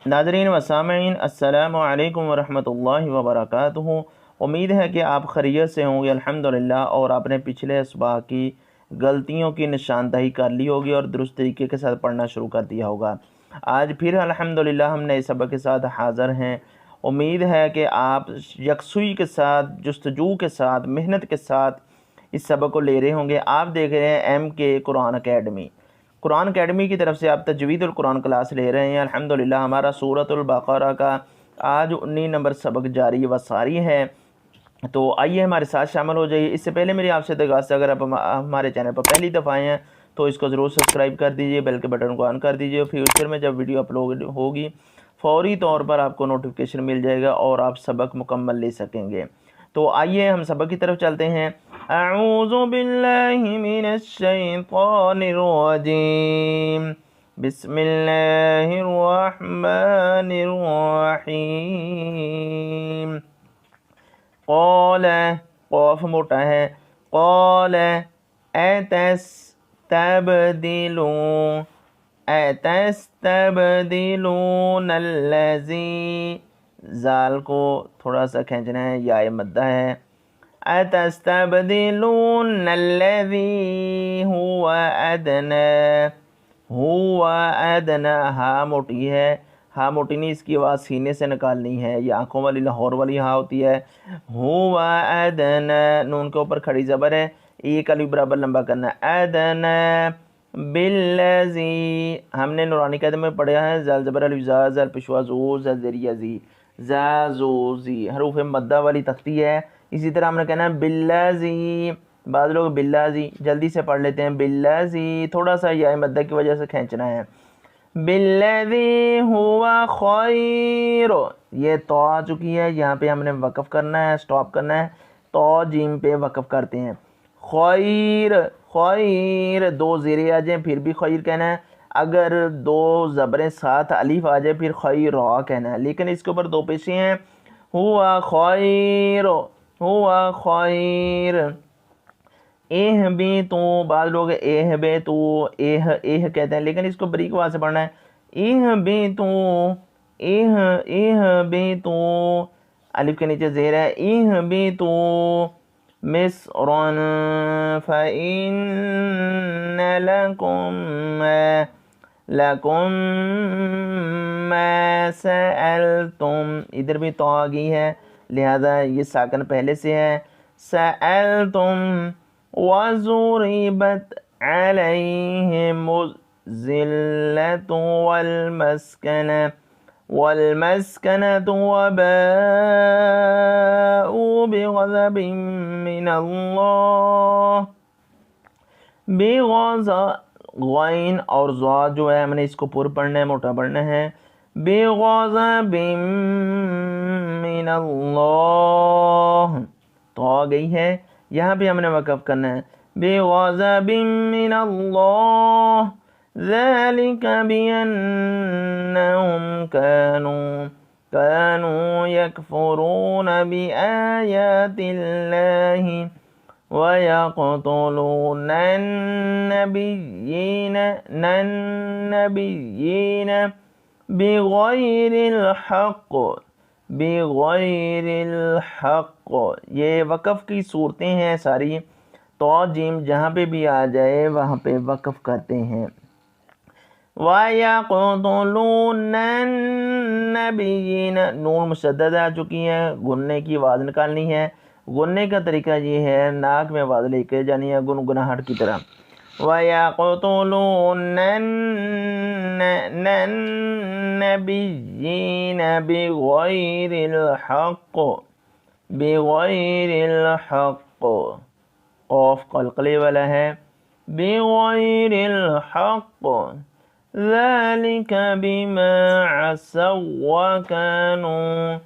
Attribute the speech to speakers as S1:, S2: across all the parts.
S1: ناظرین و سامعین، السلام علیکم ورحمۃ اللہ وبرکاتہ۔ امید ہے کہ آپ خیریت سے ہوں گے الحمدللہ، اور آپ نے پچھلے اسباق کی غلطیوں کی نشاندہی کر لی ہوگی اور درست طریقے کے ساتھ پڑھنا شروع کر دیا ہوگا۔ آج پھر الحمدللہ ہم نئے سبق کے ساتھ حاضر ہیں۔ امید ہے کہ آپ یکسوئی کے ساتھ، جستجو کے ساتھ، محنت کے ساتھ اس سبق کو لے رہے ہوں گے۔ آپ دیکھ رہے ہیں ایم کے قرآن اکیڈمی کی طرف سے آپ تجوید القرآن کلاس لے رہے ہیں الحمدللہ۔ ہمارا سورۃ البقرہ کا آج 19 نمبر سبق جاری و ساری ہے، تو آئیے ہمارے ساتھ شامل ہو جائیے۔ اس سے پہلے میری آپ سے درخواست ہے، اگر آپ ہمارے چینل پر پہلی دفعہ آئے ہیں تو اس کو ضرور سبسکرائب کر دیجئے، بیل کے بٹن کو آن کر دیجئے، فیوچر میں جب ویڈیو اپلوڈ ہوگی فوری طور پر آپ کو نوٹیفیکیشن مل جائے گا اور آپ سبق مکمل لے سکیں گے۔ تو آئیے ہم سبق کی طرف چلتے ہیں۔ اعوذ باللہ من الشیطان الرجیم، بسم اللہ الرحمن الرحیم۔ قال، قاف موٹا ہے، قال اتستبدلون الذی، زال کو تھوڑا سا کھینچنا ہے، یا مدہ ہے۔ اتستبدلون الذی هو ادنی، ہوا ادنی، ہا موٹی ہے، ہا موٹی نہیں، اس کی آواز سینے سے نکالنی ہے، یہ آنکھوں والی لاہور والی ہا ہوتی ہے۔ ہوا ادنی، نون کے اوپر کھڑی زبر ہے، ایک الف برابر لمبا کرنا ہے۔ ادنی بالذی، ہم نے نورانی قاعدے میں پڑھا ہے، زال زبر الف زا، زال پشوا زو، زا زریہ زی، زا زو زی، حروف مدہ والی تختی ہے۔ اسی طرح ہم نے کہنا ہے بالذی، بعض لوگ بالذی جلدی سے پڑھ لیتے ہیں، بالذی تھوڑا سا یا مدہ کی وجہ سے کھینچنا ہے۔ بالذی ہوا خیر، یہ تو آ چکی ہے، یہاں پہ ہم نے وقف کرنا ہے، سٹاپ کرنا ہے، تو جیم پہ وقف کرتے ہیں۔ خیر، خیر، دو زیریں آ جائیں پھر بھی خیر کہنا ہے، اگر دو زبریں ساتھ الف آ جائے پھر خیر کہنا ہے، لیکن اس کے اوپر دو پیشیں ہیں۔ ہوا خیر، ہوا خیر۔ ایہ بھی تو، بعض لوگ ایہ بے تو ایہ کہتے ہیں، لیکن اس کو بریک آواز سے پڑھنا ہے۔ ایہ بھی تو، ایہ بھی تو، الف کے نیچے زیر ہے، ایہ بھی تو مصر فإن لکم ما سألتم، ادھر بھی تو آ گئی ہے، لہذا یہ ساکن پہلے سے ہے۔ سألتم وضربت علیہم الذلة والمسکنة وباءوا بغضب من اللہ، غین اور ضا جو ہے ہم نے اس کو پر پڑھنا ہے، موٹا پڑھنا ہے۔ بغضب من اللہ، تو آ گئی ہے، یہاں پہ ہم نے وقف کرنا ہے۔ بغضب من اللہ، ذلك بأنهم كانوا يكفرون بآيات الله ويقتلون النبيين بغير الحق، بغیر الحق، یہ وقف کی صورتیں ہیں ساری، تو جیم جہاں پہ بھی آ جائے وہاں پہ وقف کرتے ہیں۔ وَيَقْتُلُونَ النَّبِيِّينَ، نون مشدد آ چکی ہے، گننے کی آواز نکالنی ہے۔ گننے کا طریقہ یہ ہے، ناک میں آواز لے کے جانی ہے گنگناہٹ کی طرح۔ وَيَقْتُلُونَ النَّبِيِّينَ بِغَيْرِ الْحَقِّ، بِغَيْرِ الْحَقِّ، قاف قلقلے والا ہے، بِغَيْرِ الْحَقِّ، ذَلِكَ بِمَا عَصَوْا وَكَانُوا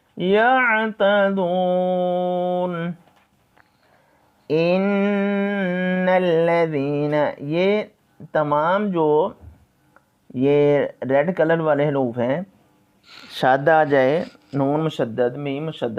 S1: يَعْتَدُونَ، ان الذین، یہ تمام جو یہ ریڈ کلر والے حروف ہیں، شاد آ جائے، نون مشدد، میم مشدد،